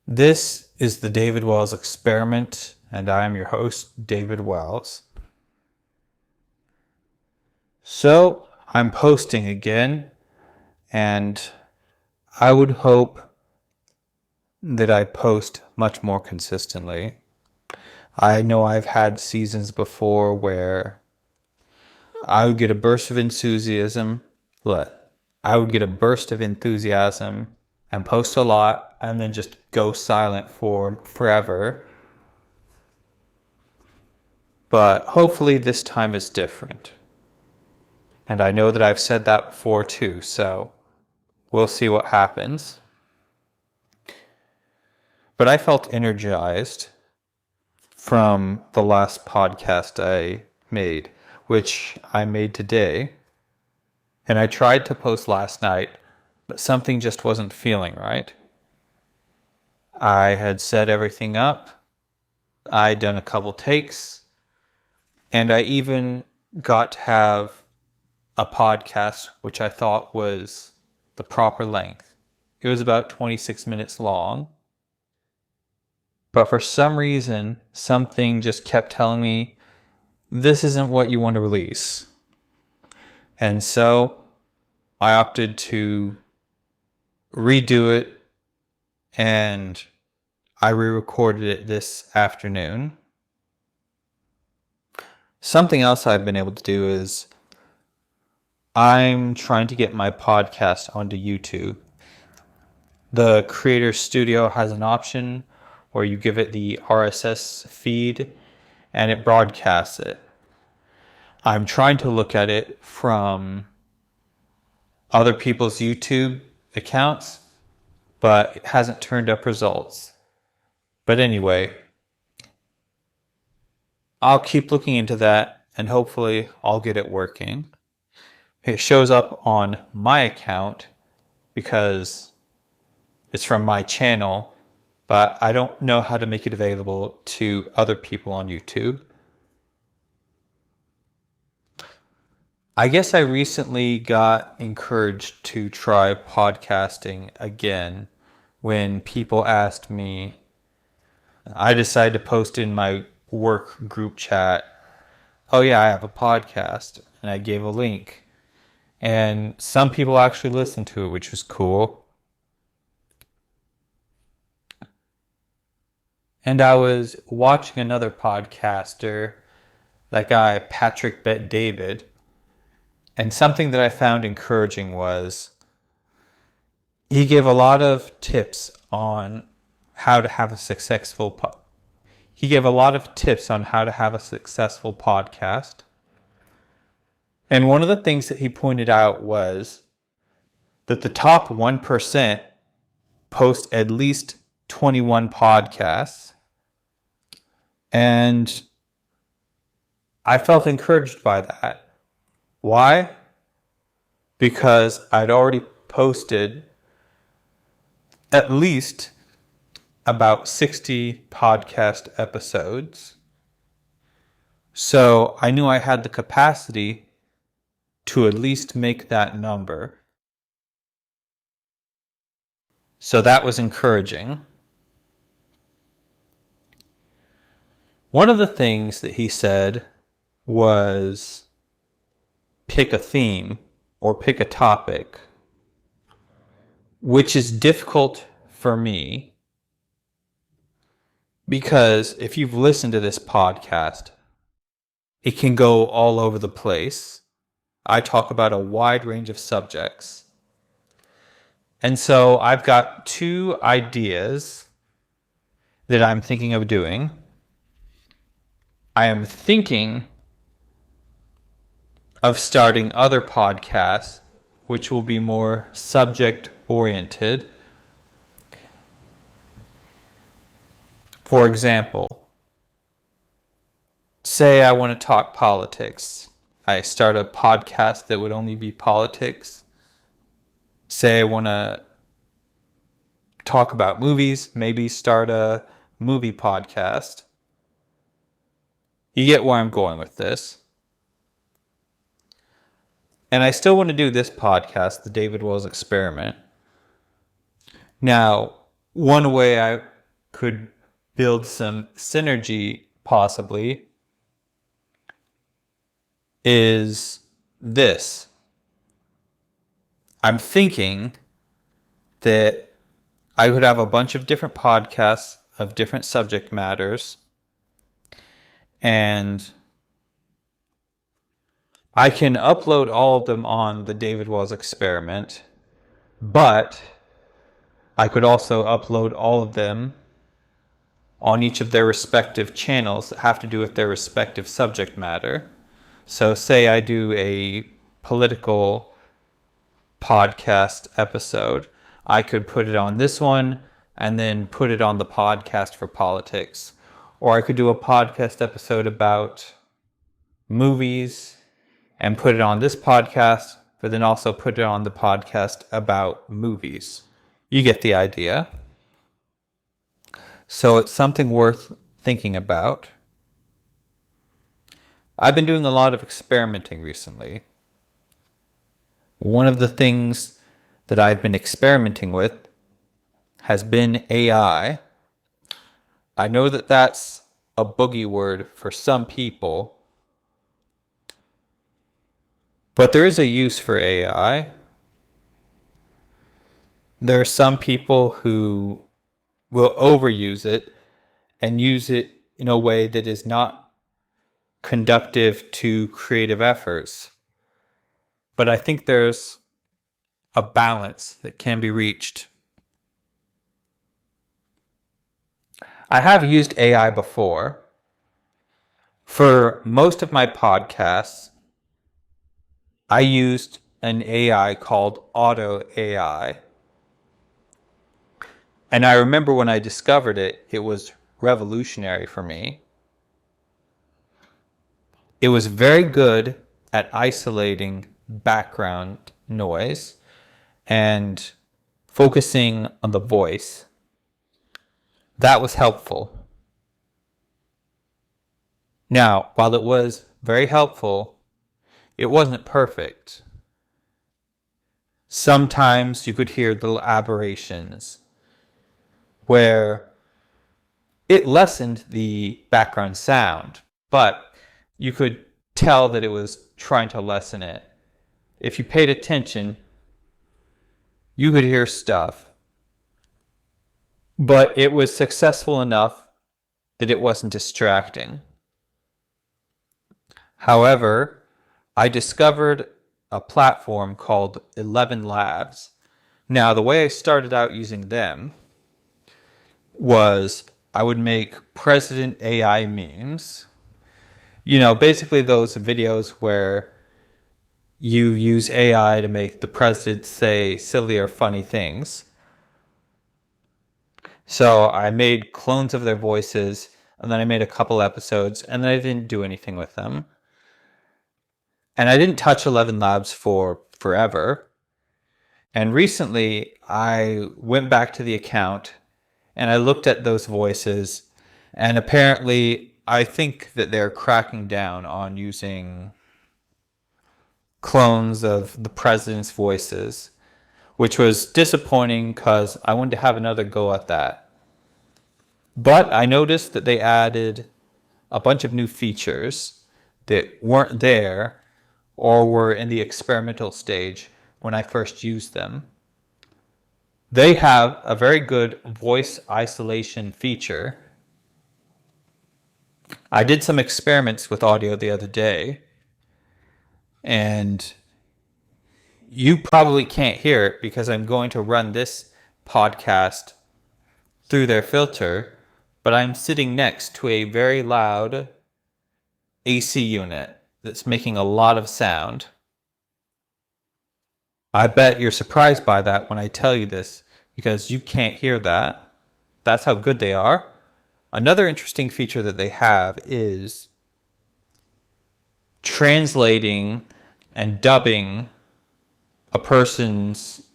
This is the David Wells Experiment, and I am your host, David Wells. So, I'm posting again, and I would hope that I post much more consistently. I know I've had seasons before where I would get a burst of enthusiasm. I would get a burst of enthusiasm and post a lot and then just go silent for forever. But hopefully this time is different. And I know that I've said that before too, so we'll see what happens. But I felt energized from the last podcast I made, which I made today. And I tried to post last night, but something just wasn't feeling right. I had set everything up. I'd done a couple takes. And I even got to have a podcast, which I thought was the proper length. It was about 26 minutes long. But for some reason, something just kept telling me, this isn't what you want to release. And so I opted to redo it, and I re-recorded it this afternoon. Something else I've been able to do is I'm trying to get my podcast onto YouTube. The Creator Studio has an option where you give it the RSS feed and it broadcasts it. I'm trying to look at it from other people's YouTube accounts, but it hasn't turned up results. But anyway, I'll keep looking into that and hopefully I'll get it working. It shows up on my account because it's from my channel, but I don't know how to make it available to other people on YouTube. I guess I recently got encouraged to try podcasting again when people asked me. I decided to post in my work group chat, oh yeah, I have a podcast, and I gave a link. And some people actually listened to it, which was cool. And I was watching another podcaster, that guy Patrick Bet David, and something that I found encouraging was he gave a lot of tips on how to have a successful podcast. And one of the things that he pointed out was that the top 1% post at least 21 podcasts. And I felt encouraged by that. Why? Because I'd already posted at least about 60 podcast episodes. So I knew I had the capacity to at least make that number. So that was encouraging. One of the things that he said was pick a theme or pick a topic, which is difficult for me because if you've listened to this podcast, it can go all over the place. I talk about a wide range of subjects. And so I've got two ideas that I'm thinking of doing. I am thinking of starting other podcasts, which will be more subject oriented. For example, say I want to talk politics. I start a podcast that would only be politics. Say I want to talk about movies, maybe start a movie podcast. You get where I'm going with this. And I still want to do this podcast, the David Wells Experiment. Now, one way I could build some synergy possibly is this. I'm thinking that I would have a bunch of different podcasts of different subject matters, and I can upload all of them on the David Wells Experiment, but I could also upload all of them on each of their respective channels that have to do with their respective subject matter. So say I do a political podcast episode, I could put it on this one and then put it on the podcast for politics. Or I could do a podcast episode about movies and put it on this podcast, but then also put it on the podcast about movies. You get the idea. So it's something worth thinking about. I've been doing a lot of experimenting recently. One of the things that I've been experimenting with has been AI. I know that that's a boogie word for some people, but there is a use for AI. There are some people who will overuse it and use it in a way that is not conducive to creative efforts. But I think there's a balance that can be reached. I have used AI before. For most of my podcasts, I used an AI called Auto AI. And I remember when I discovered it, it was revolutionary for me. It was very good at isolating background noise and focusing on the voice. That was helpful. Now, while it was very helpful, it wasn't perfect. Sometimes you could hear little aberrations where it lessened the background sound, but you could tell that it was trying to lessen it. If you paid attention, you could hear stuff, but it was successful enough that it wasn't distracting. However, I discovered a platform called 11 Labs. Now, the way I started out using them was I would make President AI memes. You know, basically those videos where you use AI to make the president say silly or funny things. So I made clones of their voices, and then I made a couple episodes, and then I didn't do anything with them. And I didn't touch 11 Labs for forever. And recently, I went back to the account, and I looked at those voices, and apparently I think that they're cracking down on using clones of the president's voices, which was disappointing because I wanted to have another go at that. But I noticed that they added a bunch of new features that weren't there or were in the experimental stage when I first used them. They have a very good voice isolation feature. I did some experiments with audio the other day, and you probably can't hear it because I'm going to run this podcast through their filter, but I'm sitting next to a very loud AC unit that's making a lot of sound. I bet you're surprised by that when I tell you this, because you can't hear that. That's how good they are. Another interesting feature that they have is translating and dubbing a person's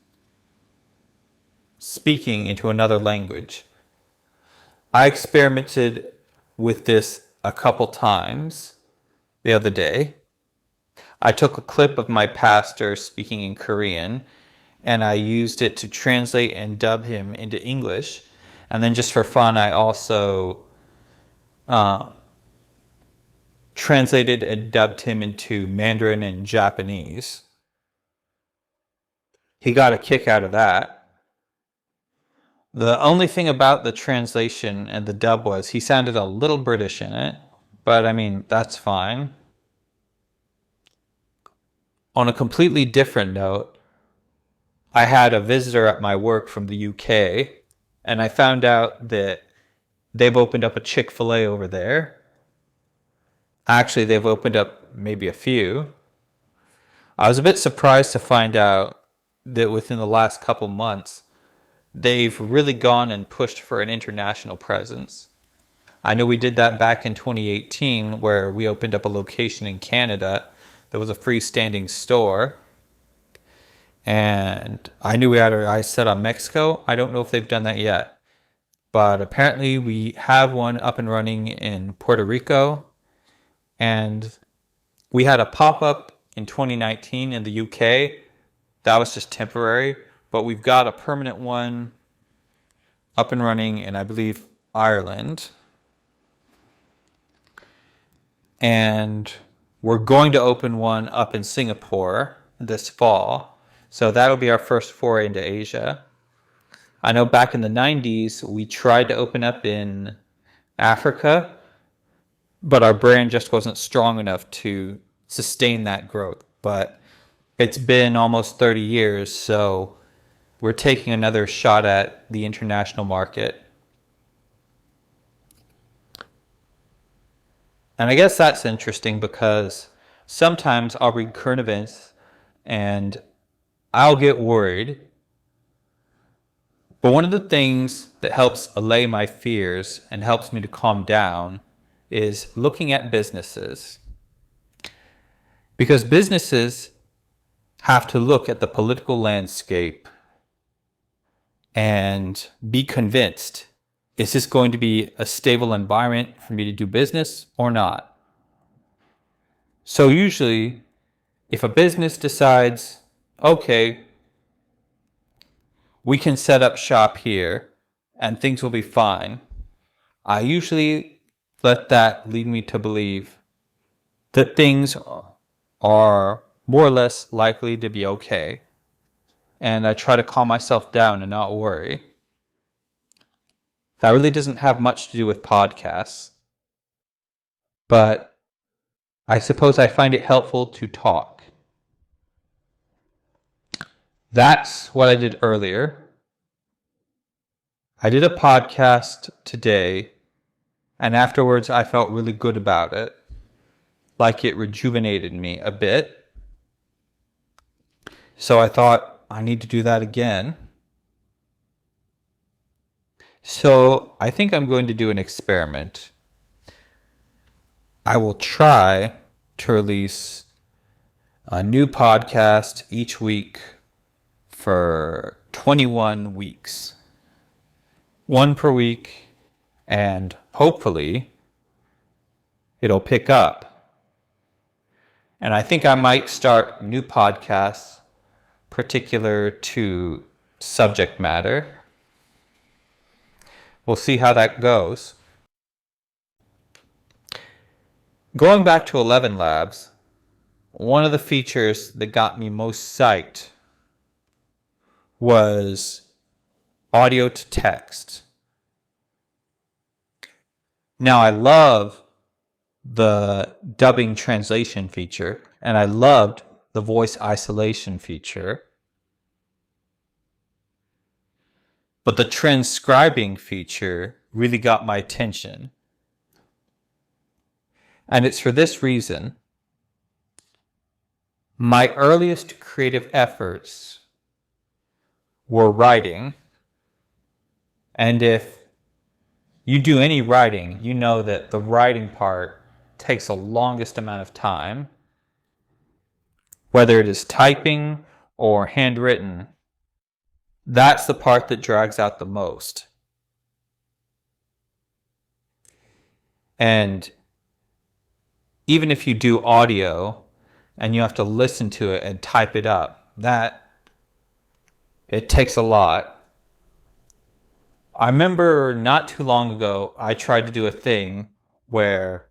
speaking into another language. I experimented with this a couple times the other day. I took a clip of my pastor speaking in Korean, and I used it to translate and dub him into English. And then just for fun, I also translated and dubbed him into Mandarin and Japanese. He got a kick out of that. The only thing about the translation and the dub was he sounded a little British in it, but I mean, that's fine. On a completely different note, I had a visitor at my work from the UK, and I found out that they've opened up a Chick-fil-A over there. Actually, they've opened up maybe a few. I was a bit surprised to find out that within the last couple months, they've really gone and pushed for an international presence. I know we did that back in 2018, where we opened up a location in Canada that was a freestanding store. And I knew we had our eyes set on Mexico. I don't know if they've done that yet. But apparently we have one up and running in Puerto Rico. And we had a pop-up in 2019 in the UK. That was just temporary. But we've got a permanent one up and running in, I believe, Ireland. And we're going to open one up in Singapore this fall. So that'll be our first foray into Asia. I know back in the 90s, we tried to open up in Africa, but our brand just wasn't strong enough to sustain that growth. But it's been almost 30 years, so we're taking another shot at the international market. And I guess that's interesting because sometimes I'll read current events and I'll get worried. But one of the things that helps allay my fears and helps me to calm down is looking at businesses. Because businesses have to look at the political landscape and be convinced, is this going to be a stable environment for me to do business or not? So usually, if a business decides, okay, we can set up shop here and things will be fine, I usually let that lead me to believe that things are more or less likely to be okay. And I try to calm myself down and not worry. That really doesn't have much to do with podcasts, but I suppose I find it helpful to talk. That's what I did earlier. I did a podcast today, and afterwards I felt really good about it, like it rejuvenated me a bit. So I thought I need to do that again. So I think I'm going to do an experiment. I will try to release a new podcast each week for 21 weeks. One per week, and hopefully it'll pick up. And I think I might start new podcasts particular to subject matter. We'll see how that goes. Going back to 11 Labs, one of the features that got me most psyched was audio to text. Now, I love the dubbing translation feature, and I loved the voice isolation feature. But the transcribing feature really got my attention. And it's for this reason. My earliest creative efforts were writing. And if you do any writing, you know that the writing part takes the longest amount of time. Whether it is typing or handwritten, that's the part that drags out the most. And even if you do audio and you have to listen to it and type it up, it takes a lot. I remember not too long ago, I tried to do a thing where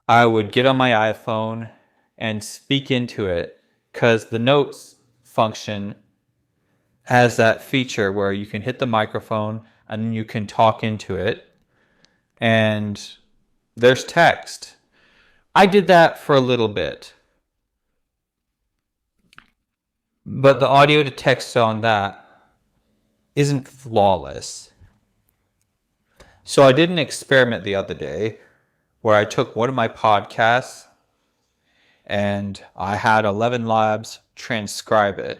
I would get on my iPhone and speak into it because the notes function has that feature where you can hit the microphone and you can talk into it and there's text. I did that for a little bit, but the audio to text on that isn't flawless. So I did an experiment the other day where I took one of my podcasts and I had 11 Labs transcribe it.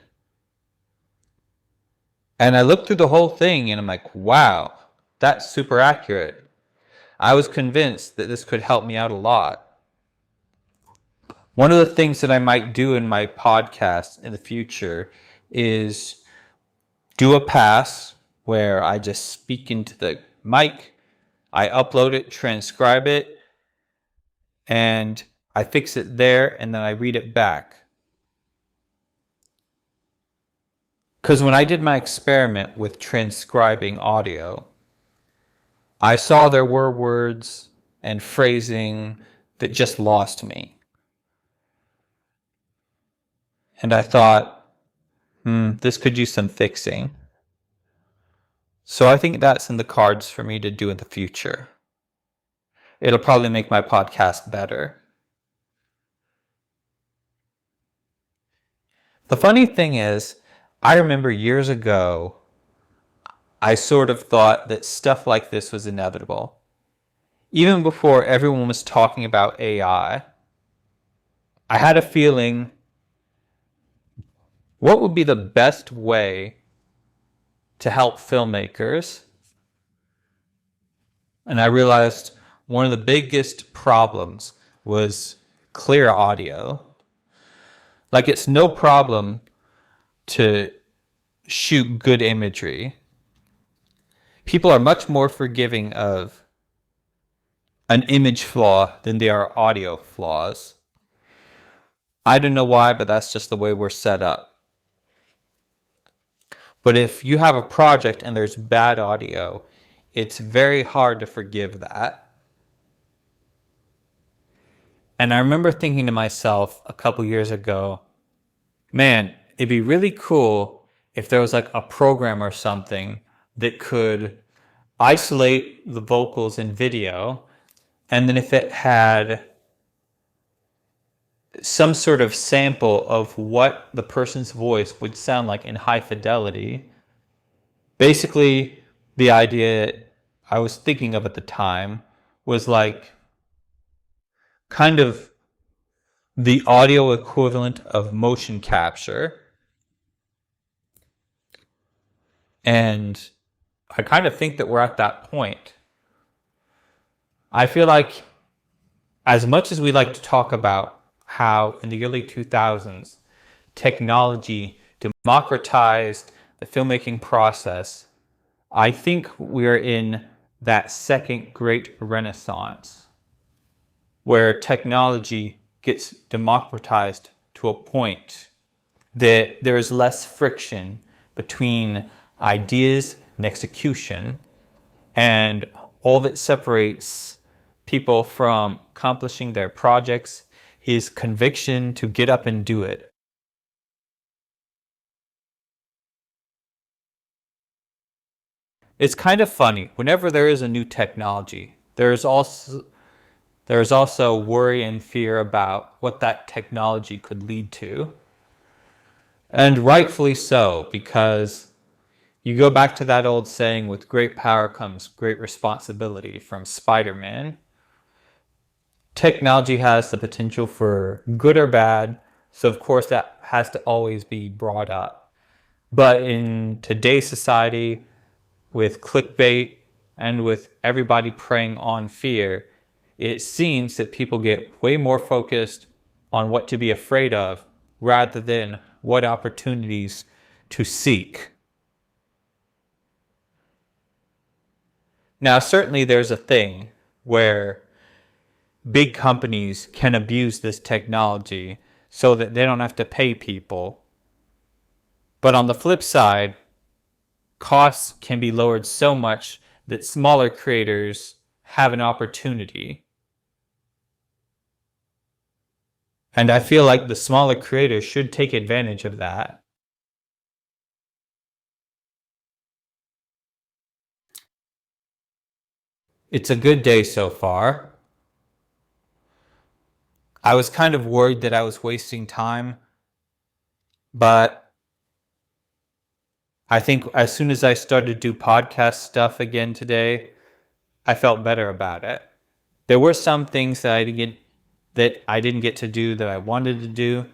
And I looked through the whole thing and I'm like, wow, that's super accurate. I was convinced that this could help me out a lot. One of the things that I might do in my podcast in the future is do a pass where I just speak into the mic, I upload it, transcribe it, and I fix it there, and then I read it back. Because when I did my experiment with transcribing audio, I saw there were words and phrasing that just lost me. And I thought, this could use some fixing. So I think that's in the cards for me to do in the future. It'll probably make my podcast better. The funny thing is, I remember years ago, I sort of thought that stuff like this was inevitable. Even before everyone was talking about AI, I had a feeling, what would be the best way to help filmmakers? And I realized one of the biggest problems was clear audio. Like, it's no problem to shoot good imagery. People are much more forgiving of an image flaw than they are audio flaws. I don't know why, but that's just the way we're set up. But if you have a project and there's bad audio, it's very hard to forgive that. And I remember thinking to myself a couple years ago, man, it'd be really cool if there was like a program or something that could isolate the vocals in video, and then if it had some sort of sample of what the person's voice would sound like in high fidelity. Basically, the idea I was thinking of at the time was like kind of the audio equivalent of motion capture. And I kind of think that we're at that point. I feel like as much as we like to talk about how in the early 2000s technology democratized the filmmaking process, I think we're in that second great renaissance where technology gets democratized to a point that there is less friction between ideas and execution, and all that separates people from accomplishing their projects is conviction to get up and do it. It's kind of funny. Whenever there is a new technology, there is also worry and fear about what that technology could lead to. And rightfully so, because you go back to that old saying, with great power comes great responsibility, from Spider-Man. Technology has the potential for good or bad, so of course that has to always be brought up. But in today's society, with clickbait and with everybody preying on fear, it seems that people get way more focused on what to be afraid of rather than what opportunities to seek. Now, certainly there's a thing where big companies can abuse this technology so that they don't have to pay people. But on the flip side, costs can be lowered so much that smaller creators have an opportunity. And I feel like the smaller creators should take advantage of that. It's a good day so far. I was kind of worried that I was wasting time, but I think as soon as I started to do podcast stuff again today, I felt better about it. There were some things that I didn't get to do that I wanted to do,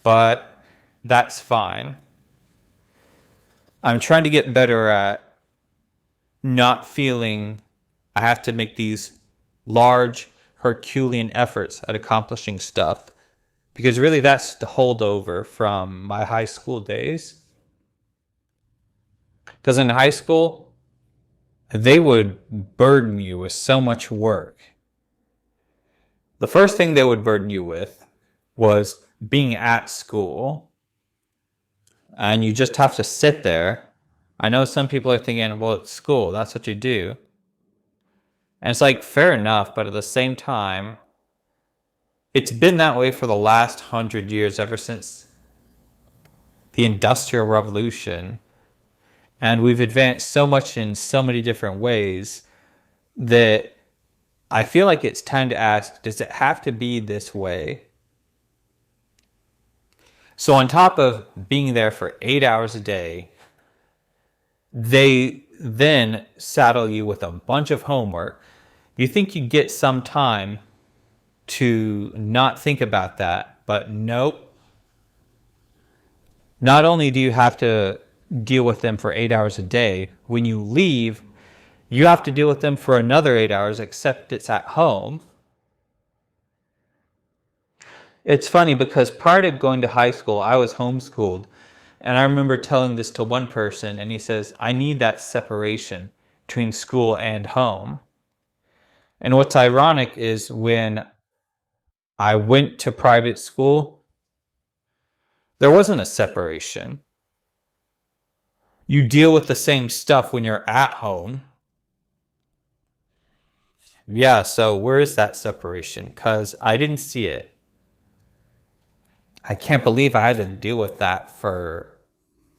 but that's fine. I'm trying to get better at not feeling I have to make these large Herculean efforts at accomplishing stuff, because really that's the holdover from my high school days. Because in high school, they would burden you with so much work. The first thing they would burden you with was being at school. And you just have to sit there. I know some people are thinking, well, it's school, that's what you do. And it's like, fair enough, but at the same time, it's been that way for the last 100 years, ever since the Industrial Revolution. And we've advanced so much in so many different ways that I feel like it's time to ask, does it have to be this way? So on top of being there for 8 hours a day, they then saddle you with a bunch of homework. You think you get some time to not think about that, but nope. Not only do you have to deal with them for 8 hours a day, when you leave, you have to deal with them for another 8 hours, except it's at home. It's funny because prior to going to high school, I was homeschooled. And I remember telling this to one person, and he says, I need that separation between school and home. And what's ironic is when I went to private school, there wasn't a separation. You deal with the same stuff when you're at home. Yeah, so where is that separation? Because I didn't see it. I can't believe I had to deal with that for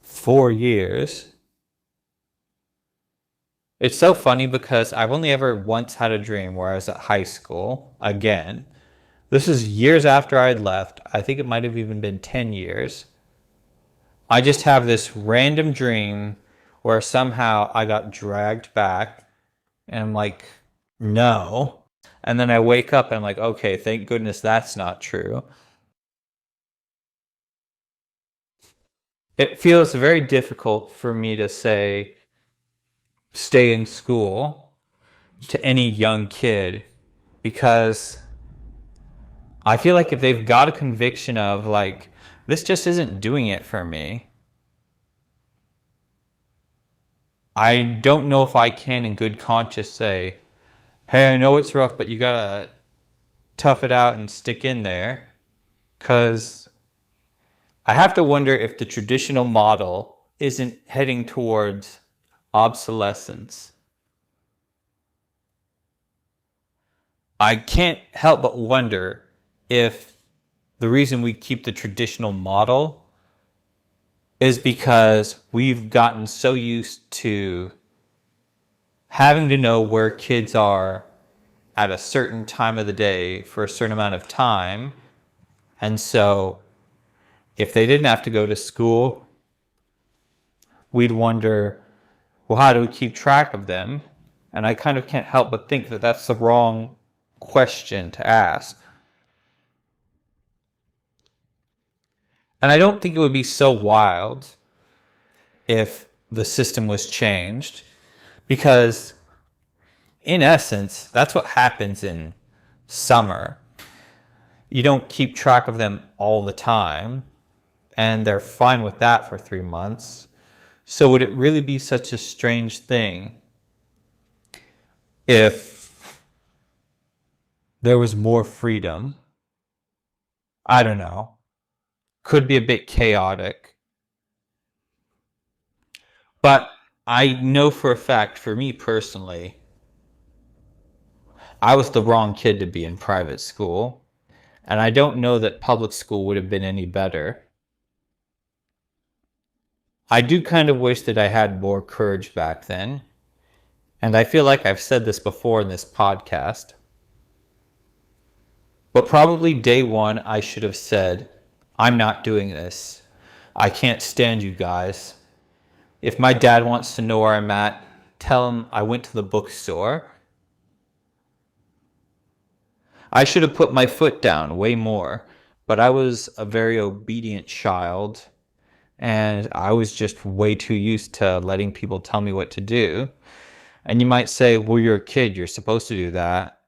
4 years. It's so funny because I've only ever once had a dream where I was at high school again. This is years after I had left. I think it might have even been 10 years. I just have this random dream where somehow I got dragged back and I'm like, no. And then I wake up and I'm like, okay, thank goodness that's not true. It feels very difficult for me to say stay in school to any young kid, because I feel like if they've got a conviction of like, this just isn't doing it for me, I don't know if I can in good conscience say, hey, I know it's rough, but you gotta tough it out and stick in there. Because I have to wonder if the traditional model isn't heading towards obsolescence. I can't help but wonder if the reason we keep the traditional model is because we've gotten so used to having to know where kids are at a certain time of the day for a certain amount of time. And so if they didn't have to go to school, we'd wonder, well, how do we keep track of them? And I kind of can't help but think that that's the wrong question to ask. And I don't think it would be so wild if the system was changed, because in essence, that's what happens in summer. You don't keep track of them all the time, and they're fine with that for 3 months. So would it really be such a strange thing if there was more freedom? I don't know. Could be a bit chaotic. But I know for a fact, for me personally, I was the wrong kid to be in private school. And I don't know that public school would have been any better. I do kind of wish that I had more courage back then. And I feel like I've said this before in this podcast. But probably day one, I should have said, I'm not doing this. I can't stand you guys. If my dad wants to know where I'm at, tell him I went to the bookstore. I should have put my foot down way more. But I was a very obedient child. And I was just way too used to letting people tell me what to do. And you might say, well, you're a kid, you're supposed to do that.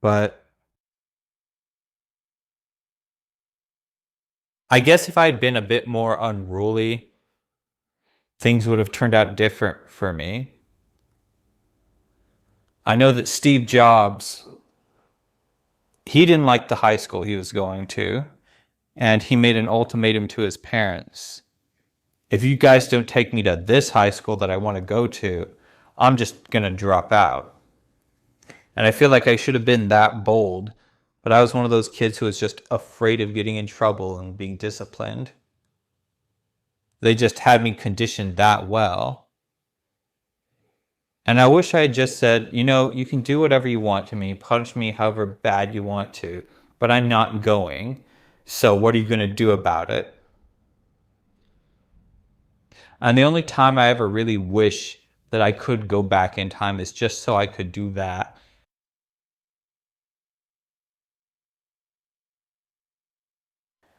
But I guess if I had been a bit more unruly, things would have turned out different for me. I know that Steve Jobs, he didn't like the high school he was going to, and he made an ultimatum to his parents. If you guys don't take me to this high school that I want to go to, I'm just going to drop out. And I feel like I should have been that bold, but I was one of those kids who was just afraid of getting in trouble and being disciplined. They just had me conditioned that well. And I wish I had just said, you can do whatever you want to me, punish me however bad you want to, but I'm not going. So what are you going to do about it? And the only time I ever really wish that I could go back in time is just so I could do that.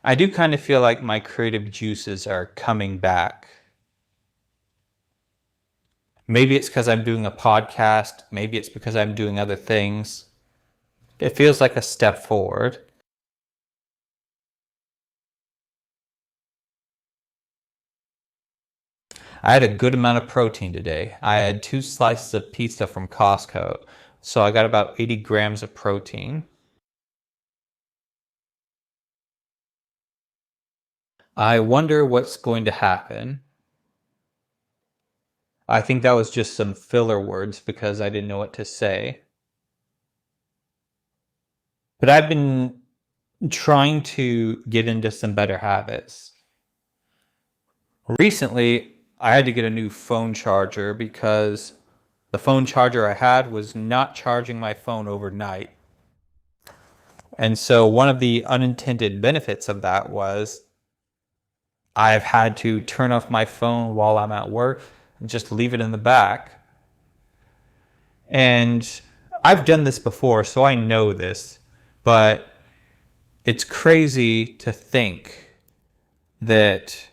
I do kind of feel like my creative juices are coming back. Maybe it's because I'm doing a podcast. Maybe it's because I'm doing other things. It feels like a step forward. I had a good amount of protein today. I had 2 slices of pizza from Costco, so I got about 80 grams of protein. I wonder what's going to happen. I think that was just some filler words because I didn't know what to say. But I've been trying to get into some better habits. Recently, I had to get a new phone charger because the phone charger I had was not charging my phone overnight. And so one of the unintended benefits of that was I've had to turn off my phone while I'm at work and just leave it in the back. And I've done this before, so I know this, but it's crazy to think that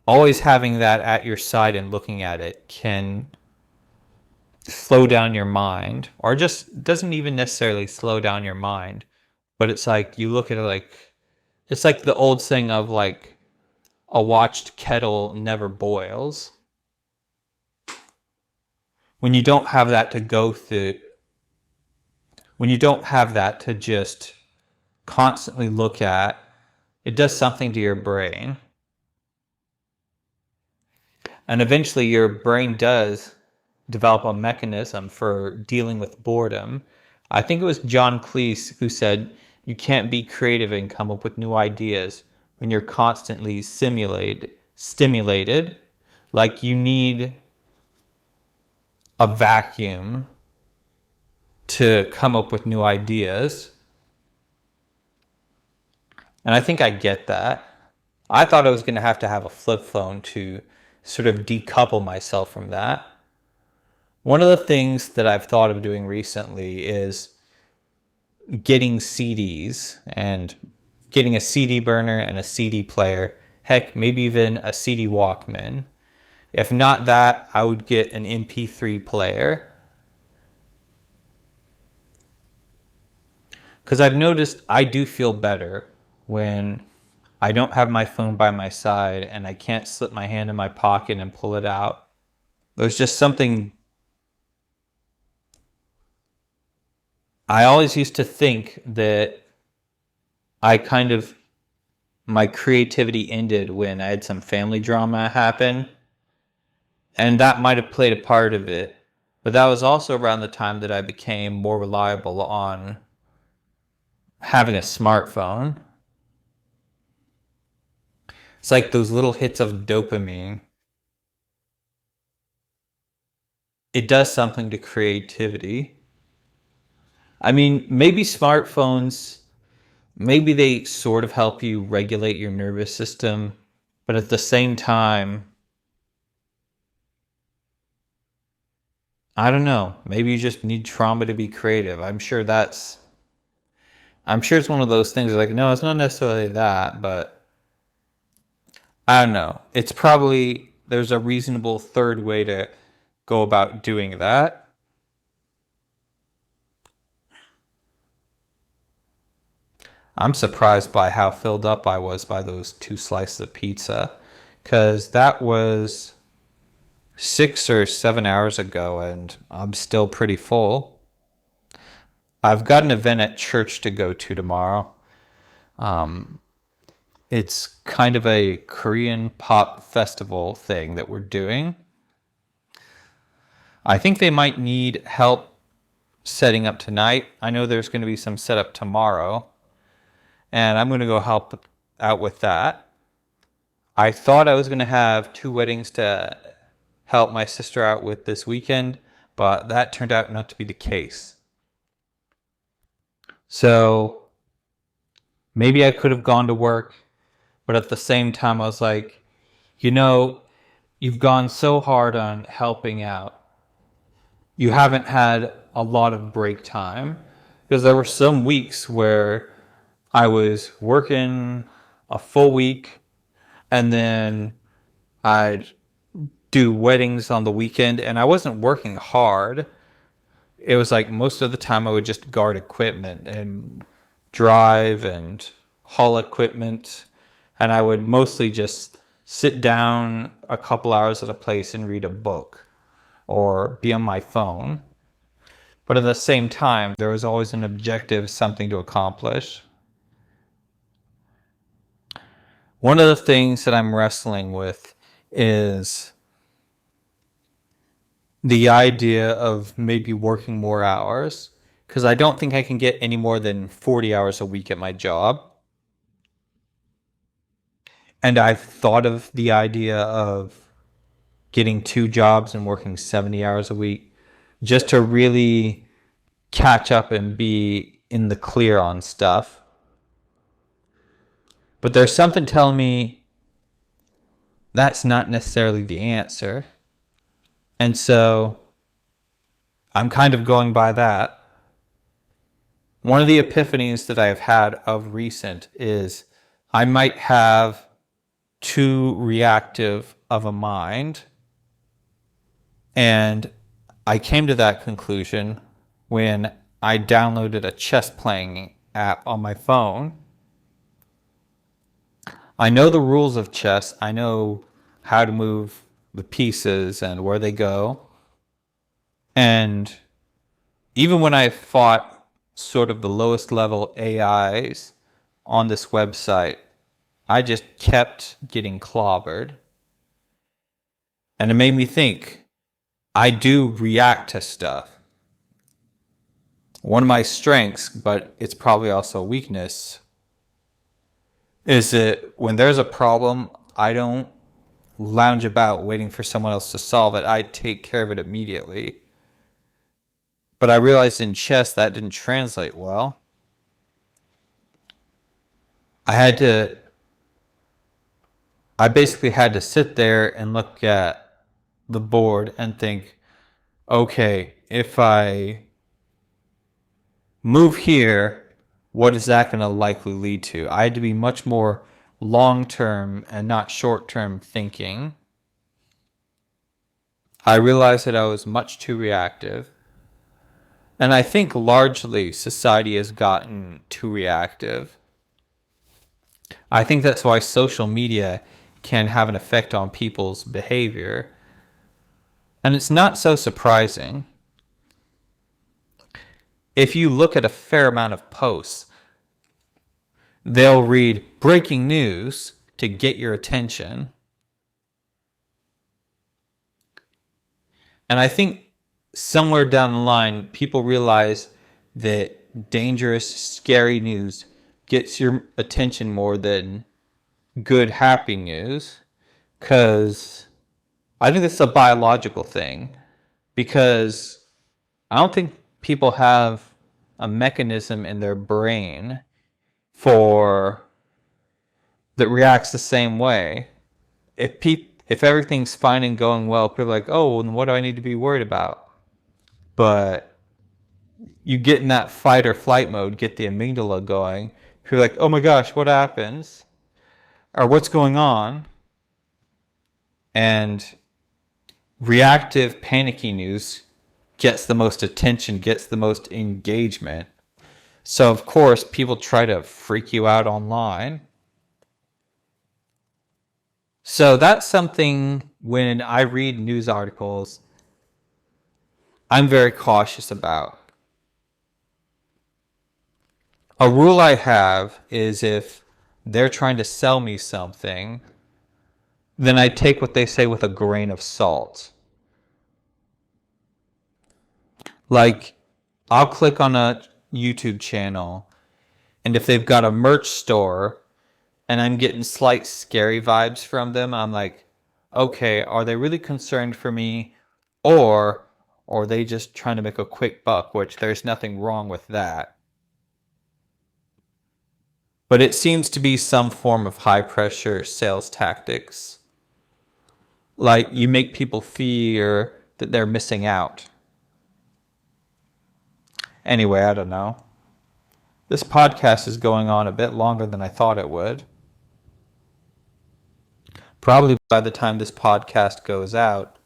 always having that at your side and looking at it can slow down your mind, or just doesn't even necessarily slow down your mind, but it's like you look at it like it's like the old saying of like a watched kettle never boils. When you don't have that to go through, when you don't have that to just constantly look at, it does something to your brain. And eventually your brain does develop a mechanism for dealing with boredom. I think it was John Cleese who said, you can't be creative and come up with new ideas when you're constantly stimulated. Like you need a vacuum to come up with new ideas. And I think I get that. I thought I was going to have a flip phone to sort of decouple myself from that. One of the things that I've thought of doing recently is getting CDs and getting a CD burner and a CD player. Heck, maybe even a CD Walkman. If not that, I would get an MP3 player. Because I've noticed I do feel better when I don't have my phone by my side and I can't slip my hand in my pocket and pull it out. There's just something. I always used to think that my creativity ended when I had some family drama happen. And that might have played a part of it. But that was also around the time that I became more reliable on having a smartphone. It's like those little hits of dopamine. It does something to creativity. I mean, maybe smartphones, maybe they sort of help you regulate your nervous system, but at the same time, I don't know. Maybe you just need trauma to be creative. I'm sure it's one of those things like, no, it's not necessarily that, but I don't know. It's probably, there's a reasonable third way to go about doing that. I'm surprised by how filled up I was by those 2 slices of pizza, because that was 6 or 7 hours ago and I'm still pretty full. I've got an event at church to go to tomorrow. Um, it's kind of a Korean pop festival thing that we're doing. I think they might need help setting up tonight. I know there's going to be some setup tomorrow, and I'm going to go help out with that. I thought I was going to have 2 weddings to help my sister out with this weekend, but that turned out not to be the case. So maybe I could have gone to work, but at the same time, I was like, you know, you've gone so hard on helping out. You haven't had a lot of break time, because there were some weeks where I was working a full week and then I'd do weddings on the weekend, and I wasn't working hard. It was like most of the time I would just guard equipment and drive and haul equipment, and I would mostly just sit down a couple hours at a place and read a book or be on my phone. But at the same time, there was always an objective, something to accomplish. One of the things that I'm wrestling with is the idea of maybe working more hours, because I don't think I can get any more than 40 hours a week at my job. And I've thought of the idea of getting 2 jobs and working 70 hours a week just to really catch up and be in the clear on stuff. But there's something telling me that's not necessarily the answer. And so I'm kind of going by that. One of the epiphanies that I've had of recent is I might have too reactive of a mind. And I came to that conclusion when I downloaded a chess playing app on my phone. I know the rules of chess. I know how to move the pieces and where they go. And even when I fought sort of the lowest level AIs on this website, I just kept getting clobbered. And it made me think, I do react to stuff. One of my strengths, but it's probably also a weakness, is that when there's a problem, I don't lounge about waiting for someone else to solve it. I take care of it immediately. But I realized in chess that didn't translate well. I basically had to sit there and look at the board and think, okay, if I move here, what is that going to likely lead to? I had to be much more long-term and not short-term thinking. I realized that I was much too reactive. And I think largely society has gotten too reactive. I think that's why social media can have an effect on people's behavior. And it's not so surprising. If you look at a fair amount of posts, they'll read breaking news to get your attention. And I think somewhere down the line, people realize that dangerous, scary news gets your attention more than good, happy news. Because I think it's a biological thing. Because I don't think people have a mechanism in their brain for that reacts the same way. If everything's fine and going well, people are like, oh, then what do I need to be worried about? But you get in that fight or flight mode, get the amygdala going. You're like, oh my gosh, what happens? Or what's going on? And reactive, panicky news gets the most attention, gets the most engagement. So, of course, people try to freak you out online. So that's something when I read news articles, I'm very cautious about. A rule I have is if they're trying to sell me something, then I take what they say with a grain of salt. Like, I'll click on a YouTube channel, and if they've got a merch store, and I'm getting slight scary vibes from them, I'm like, okay, are they really concerned for me? Or are they just trying to make a quick buck, which there's nothing wrong with that. But it seems to be some form of high pressure sales tactics. Like you make people fear that they're missing out. Anyway, I don't know. This podcast is going on a bit longer than I thought it would. Probably by the time this podcast goes out,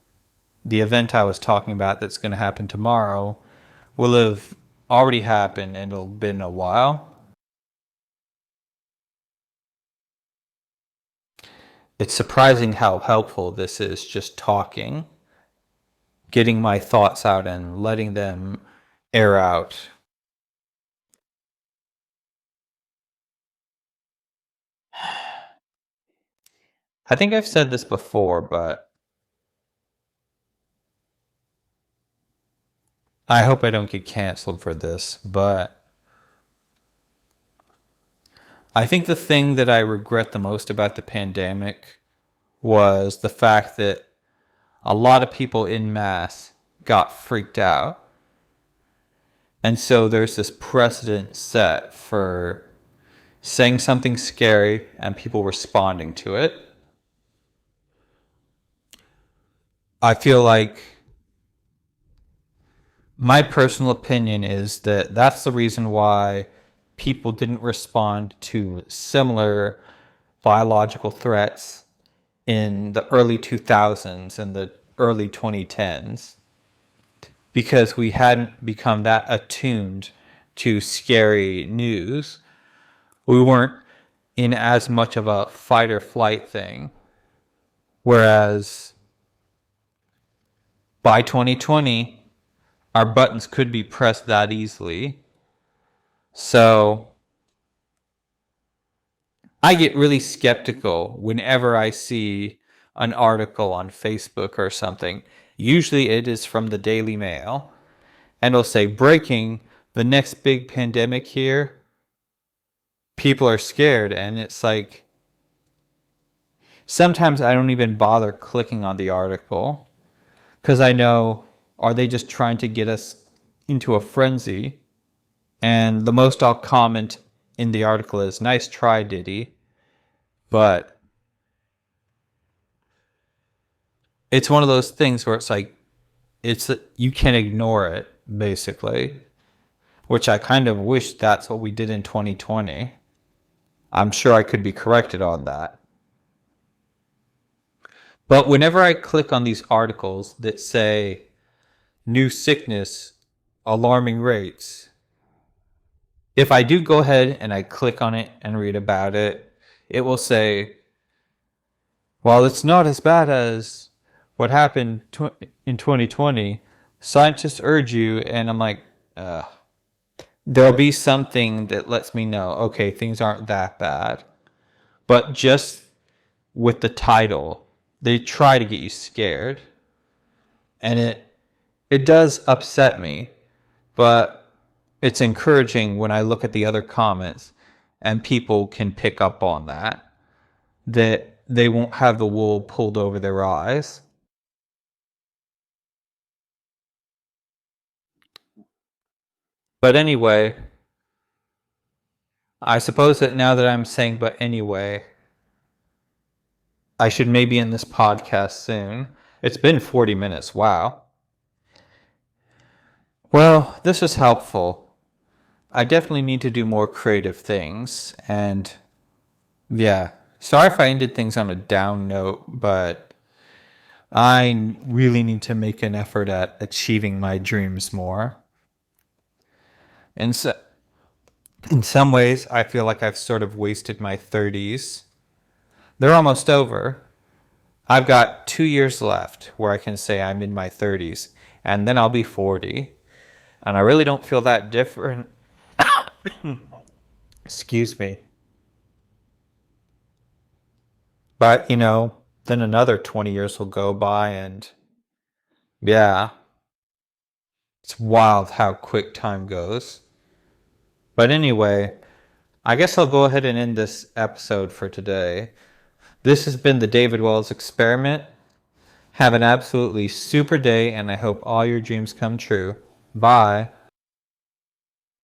the event I was talking about that's going to happen tomorrow will have already happened and it'll have been a while. It's surprising how helpful this is, just talking, getting my thoughts out and letting them air out. I think I've said this before, but I hope I don't get canceled for this, but I think the thing that I regret the most about the pandemic was the fact that a lot of people en masse got freaked out. And so there's this precedent set for saying something scary and people responding to it. I feel like my personal opinion is that that's the reason why people didn't respond to similar biological threats in the early 2000s and the early 2010s, because we hadn't become that attuned to scary news. We weren't in as much of a fight or flight thing. Whereas by 2020, our buttons could be pressed that easily. So I get really skeptical whenever I see an article on Facebook or something. Usually it is from the Daily Mail, and it'll say, breaking, the next big pandemic here. People are scared, and it's like, sometimes I don't even bother clicking on the article, because I know, are they just trying to get us into a frenzy? And the most I'll comment in the article is, nice try, Diddy. But it's one of those things where it's like, you can't ignore it, basically. Which I kind of wish that's what we did in 2020. I'm sure I could be corrected on that. But whenever I click on these articles that say, new sickness, alarming rates, if I do go ahead and I click on it and read about it, it will say, while it's not as bad as what happened in 2020, scientists urge you, and I'm like, there'll be something that lets me know, okay, things aren't that bad. But just with the title, they try to get you scared. And it does upset me, but it's encouraging when I look at the other comments and people can pick up on that they won't have the wool pulled over their eyes. But anyway, I suppose that now that I'm saying but anyway, I should maybe end this podcast soon. It's been 40 minutes. Wow. Well, this is helpful. I definitely need to do more creative things. And yeah, sorry if I ended things on a down note, but I really need to make an effort at achieving my dreams more. And so, in some ways, I feel like I've sort of wasted my 30s. They're almost over. I've got 2 years left where I can say I'm in my 30s, and then I'll be 40. And I really don't feel that different. Excuse me. But, then another 20 years will go by, and yeah, it's wild how quick time goes. But anyway, I guess I'll go ahead and end this episode for today. This has been the David Wells Experiment. Have an absolutely super day, and I hope all your dreams come true. Bye.